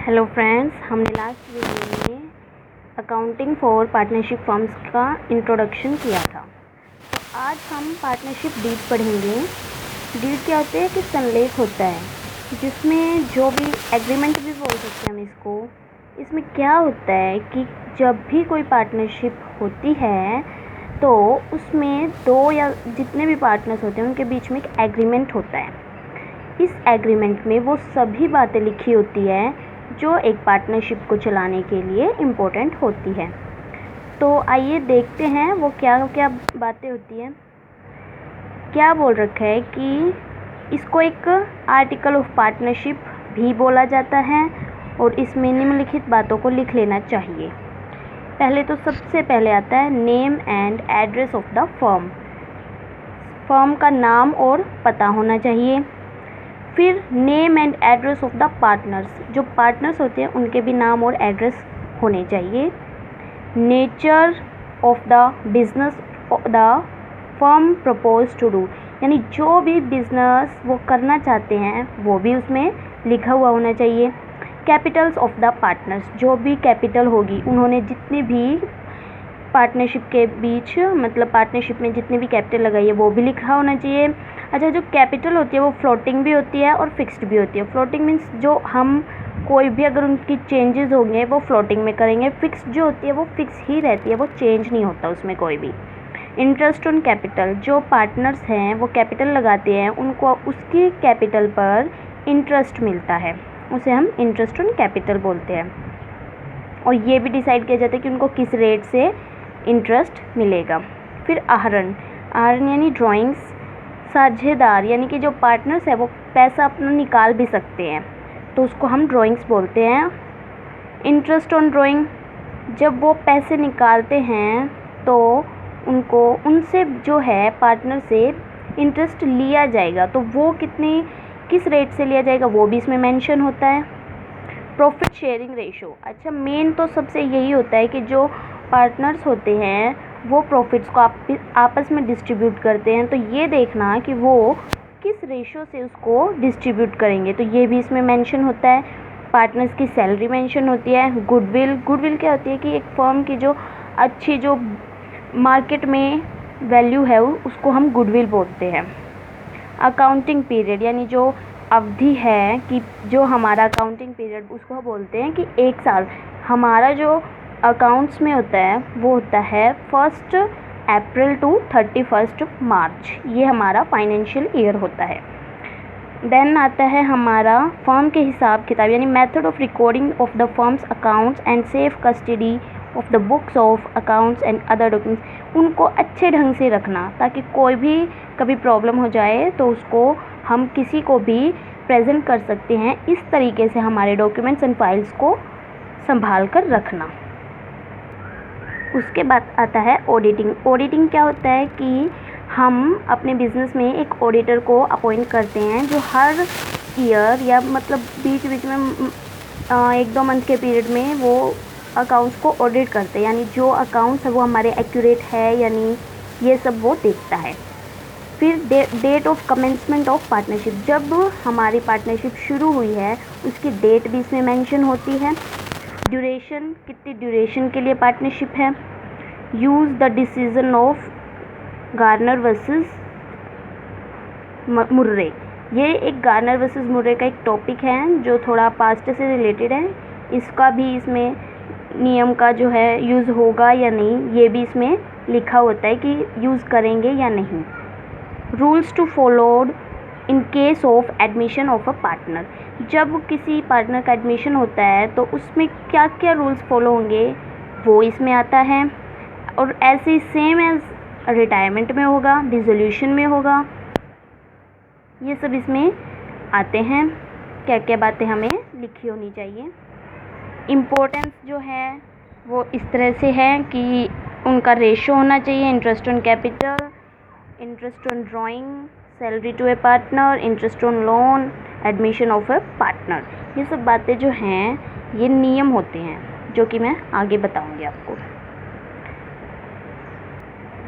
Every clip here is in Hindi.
हेलो फ्रेंड्स, हमने लास्ट वीडियो में अकाउंटिंग फॉर पार्टनरशिप फर्म्स का इंट्रोडक्शन किया था। तो आज हम पार्टनरशिप डीड पढ़ेंगे। डीड क्या होता है कि संलेख होता है, जिसमें जो भी एग्रीमेंट भी बोल सकते हैं हम इसको। इसमें क्या होता है कि जब भी कोई पार्टनरशिप होती है तो उसमें दो या जितने भी पार्टनर्स होते हैं उनके बीच में एक एग्रीमेंट होता है। इस एग्रीमेंट में वो सभी बातें लिखी होती है जो एक पार्टनरशिप को चलाने के लिए इम्पोर्टेंट होती है। तो आइए देखते हैं वो क्या क्या बातें होती हैं। क्या बोल रखा है कि इसको एक आर्टिकल ऑफ पार्टनरशिप भी बोला जाता है और इसमें निम्नलिखित बातों को लिख लेना चाहिए। पहले तो सबसे पहले आता है name and address of the firm. Firm का नाम और पता होना चाहिए। फिर name and address of the partners, जो पार्टनर्स होते हैं उनके भी नाम और एड्रेस होने चाहिए। Nature of the business the firm propose to do, यानी जो भी बिजनेस वो करना चाहते हैं वो भी उसमें लिखा हुआ होना चाहिए। कैपिटल्स ऑफ द पार्टनर्स, जो भी कैपिटल होगी उन्होंने जितनी भी पार्टनरशिप के बीच मतलब पार्टनरशिप में जितनी भी कैपिटल लगाई है वो भी लिखा होना चाहिए। अच्छा, जो कैपिटल होती है वो फ्लोटिंग भी होती है और फिक्स्ड भी होती है। फ्लोटिंग मीन्स जो हम कोई भी अगर उनकी चेंजेस होंगे वो फ्लोटिंग में करेंगे। फिक्स्ड जो होती है वो फिक्स ही रहती है, वो चेंज नहीं होता उसमें कोई भी। इंटरेस्ट ऑन कैपिटल, जो पार्टनर्स हैं वो कैपिटल लगाते हैं, उनको उसकी कैपिटल पर इंटरेस्ट मिलता है, उसे हम इंटरेस्ट ऑन कैपिटल बोलते हैं। और ये भी डिसाइड किया जाता है कि उनको किस रेट से इंटरेस्ट मिलेगा। फिर आहरण, आहरण यानी ड्राइंग्स। साझेदार यानी कि जो पार्टनर्स है वो पैसा अपना निकाल भी सकते हैं, तो उसको हम ड्राइंग्स बोलते हैं। इंटरेस्ट ऑन ड्राइंग, जब वो पैसे निकालते हैं तो उनको उनसे जो है पार्टनर से इंटरेस्ट लिया जाएगा, तो वो किस रेट से लिया जाएगा वो भी इसमें मेंशन होता है। प्रॉफिट शेयरिंग रेशो, अच्छा मेन तो सबसे यही होता है कि जो पार्टनर्स होते हैं वो प्रॉफिट्स को आपस में डिस्ट्रीब्यूट करते हैं, तो ये देखना कि वो किस रेशो से उसको डिस्ट्रीब्यूट करेंगे, तो ये भी इसमें मेंशन होता है। पार्टनर्स की सैलरी मेंशन होती है। गुडविल, गुडविल क्या होती है कि एक फर्म की जो अच्छी जो मार्केट में वैल्यू है उसको हम गुडविल बोलते हैं। अकाउंटिंग पीरियड, यानी जो अवधि है कि जो हमारा अकाउंटिंग पीरियड उसको बोलते हैं कि एक साल। हमारा जो अकाउंट्स में होता है वो होता है 1 अप्रैल टू 31 मार्च, ये हमारा फाइनेंशियल ईयर होता है। देन आता है हमारा फर्म के हिसाब किताब, यानी method of recording of the firms accounts and safe custody of the books of accounts and other documents. उनको अच्छे ढंग से रखना ताकि कोई भी कभी प्रॉब्लम हो जाए तो उसको हम किसी को भी प्रेजेंट कर सकते हैं। इस तरीके से हमारे डॉक्यूमेंट्स एंड फाइल्स को संभाल कर रखना। उसके बाद आता है ऑडिटिंग। ऑडिटिंग क्या होता है कि हम अपने बिज़नेस में एक ऑडिटर को अपॉइंट करते हैं जो हर ईयर या मतलब बीच बीच में 1-2 मंथ के पीरियड में वो अकाउंट्स को ऑडिट करते हैं, यानी जो अकाउंट्स है वो हमारे एक्यूरेट है यानी ये सब वो देखता है। फिर date of commencement of partnership, जब हमारी पार्टनरशिप शुरू हुई है उसकी डेट भी इसमें मेंशन होती है। ड्यूरेशन, कितनी ड्यूरेशन के लिए पार्टनरशिप है। Use the decision of Garner versus Murray, ये एक गार्नर वर्सेस मुर्रे का एक टॉपिक है जो थोड़ा पास्ट से रिलेटेड है। इसका भी इसमें नियम का जो है यूज़ होगा या नहीं ये भी इसमें लिखा होता है कि यूज़ करेंगे या नहीं। Rules to followed in case of admission of a partner, जब किसी पार्टनर का एडमिशन होता है तो उसमें क्या क्या रूल्स फॉलो होंगे वो इसमें आता है। और ऐसे ही सेम एज रिटायरमेंट में होगा, डिसोल्यूशन में होगा, ये सब इसमें आते हैं। क्या क्या बातें हमें लिखी होनी चाहिए। इम्पोर्टेंस जो है वो इस तरह से है कि उनका रेशो होना चाहिए। Interest on capital, interest on drawing, salary to a partner, interest on loan, admission of a partner, ये सब बातें जो हैं ये नियम होते हैं जो कि मैं आगे बताऊंगी आपको।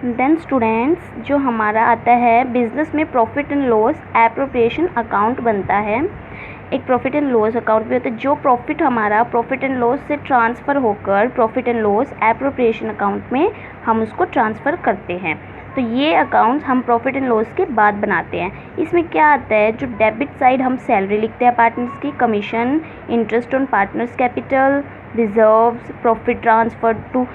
देन स्टूडेंट्स, जो हमारा आता है बिजनेस में profit and loss appropriation account बनता है। एक प्रॉफिट एंड लॉस अकाउंट भी होता है। जो प्रॉफिट हमारा प्रॉफिट एंड लॉस से ट्रांसफ़र होकर profit and loss appropriation account में हम उसको ट्रांसफ़र करते हैं। तो ये अकाउंट्स हम प्रॉफिट एंड लॉस के बाद बनाते हैं। इसमें क्या आता है, जो डेबिट साइड हम सैलरी लिखते हैं पार्टनर्स की, commission, interest on partners capital, reserves, profit transfer to.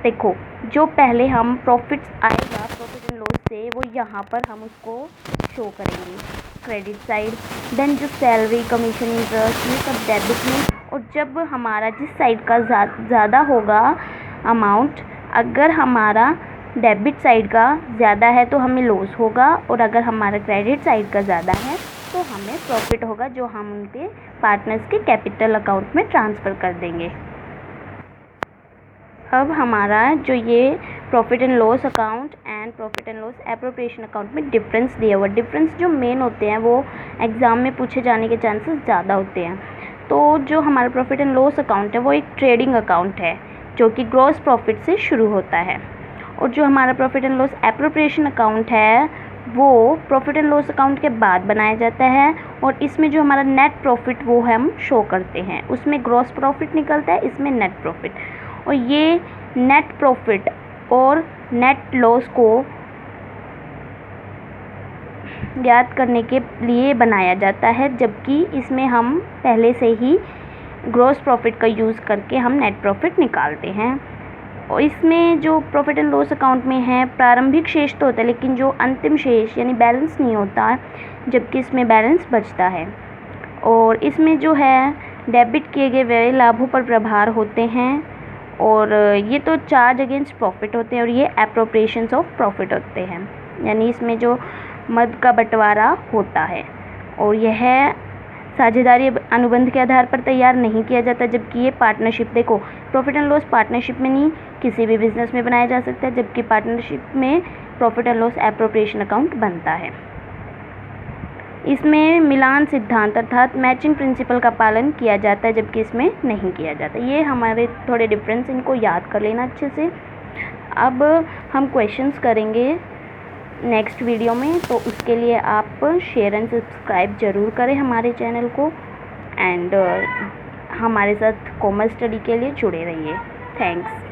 देखो, जो पहले हम प्रॉफिट्स आएगा प्रॉफिट एंड लॉस से, वो यहाँ पर हम उसको शो करेंगे क्रेडिट साइड। देन जो सैलरी, कमीशन, इंटरेस्ट, ये सब डेबिट में। और जब हमारा जिस साइड का ज़्यादा होगा अमाउंट, अगर हमारा डेबिट साइड का ज़्यादा है तो हमें लॉस होगा, और अगर हमारा क्रेडिट साइड का ज़्यादा है तो हमें प्रॉफिट होगा, जो हम उनके पार्टनर्स के कैपिटल अकाउंट में ट्रांसफ़र कर देंगे। अब हमारा जो ये profit and loss account and profit and loss appropriation account में डिफरेंस दिया हुआ, डिफरेंस जो मेन होते हैं वो एग्ज़ाम में पूछे जाने के चांसेस ज़्यादा होते हैं। तो जो हमारा प्रॉफिट एंड लॉस अकाउंट है वो एक ट्रेडिंग अकाउंट है जो कि ग्रॉस प्रॉफिट से शुरू होता है, और जो हमारा profit and loss appropriation account है वो प्रॉफिट एंड लॉस अकाउंट के बाद बनाया जाता है, और इसमें जो हमारा नेट प्रॉफिट वो हम शो करते हैं। उसमें ग्रॉस प्रॉफिट निकलता है, इसमें नेट प्रॉफिट। और ये नेट प्रॉफिट और नेट लॉस को ज्ञात करने के लिए बनाया जाता है, जबकि इसमें हम पहले से ही ग्रॉस प्रॉफिट का यूज़ करके हम नेट प्रॉफिट निकालते हैं। और इसमें जो प्रॉफिट एंड लॉस अकाउंट में है प्रारंभिक शेष तो होता है, लेकिन जो अंतिम शेष यानी बैलेंस नहीं होता, जबकि इसमें बैलेंस बचता है। और इसमें जो है डेबिट किए गए व्यय लाभों पर प्रभार होते हैं, और ये तो चार्ज अगेंस्ट प्रॉफिट होते हैं, और ये एप्रोप्रिएशंस ऑफ प्रॉफिट होते हैं, यानी इसमें जो मद का बंटवारा होता है। और यह साझेदारी अनुबंध के आधार पर तैयार नहीं किया जाता, जबकि ये पार्टनरशिप, देखो प्रॉफिट एंड लॉस पार्टनरशिप में नहीं किसी भी बिजनेस में बनाया जा सकता है, जबकि पार्टनरशिप में profit and loss appropriation account बनता है। इसमें मिलान सिद्धांत अर्थात मैचिंग प्रिंसिपल का पालन किया जाता है, जबकि इसमें नहीं किया जाता। ये हमारे थोड़े डिफरेंस, इनको याद कर लेना अच्छे से। अब हम क्वेश्चंस करेंगे नेक्स्ट वीडियो में, तो उसके लिए आप शेयर एंड सब्सक्राइब ज़रूर करें हमारे चैनल को, एंड हमारे साथ कॉमर्स स्टडी के लिए जुड़े रहिए। थैंक्स।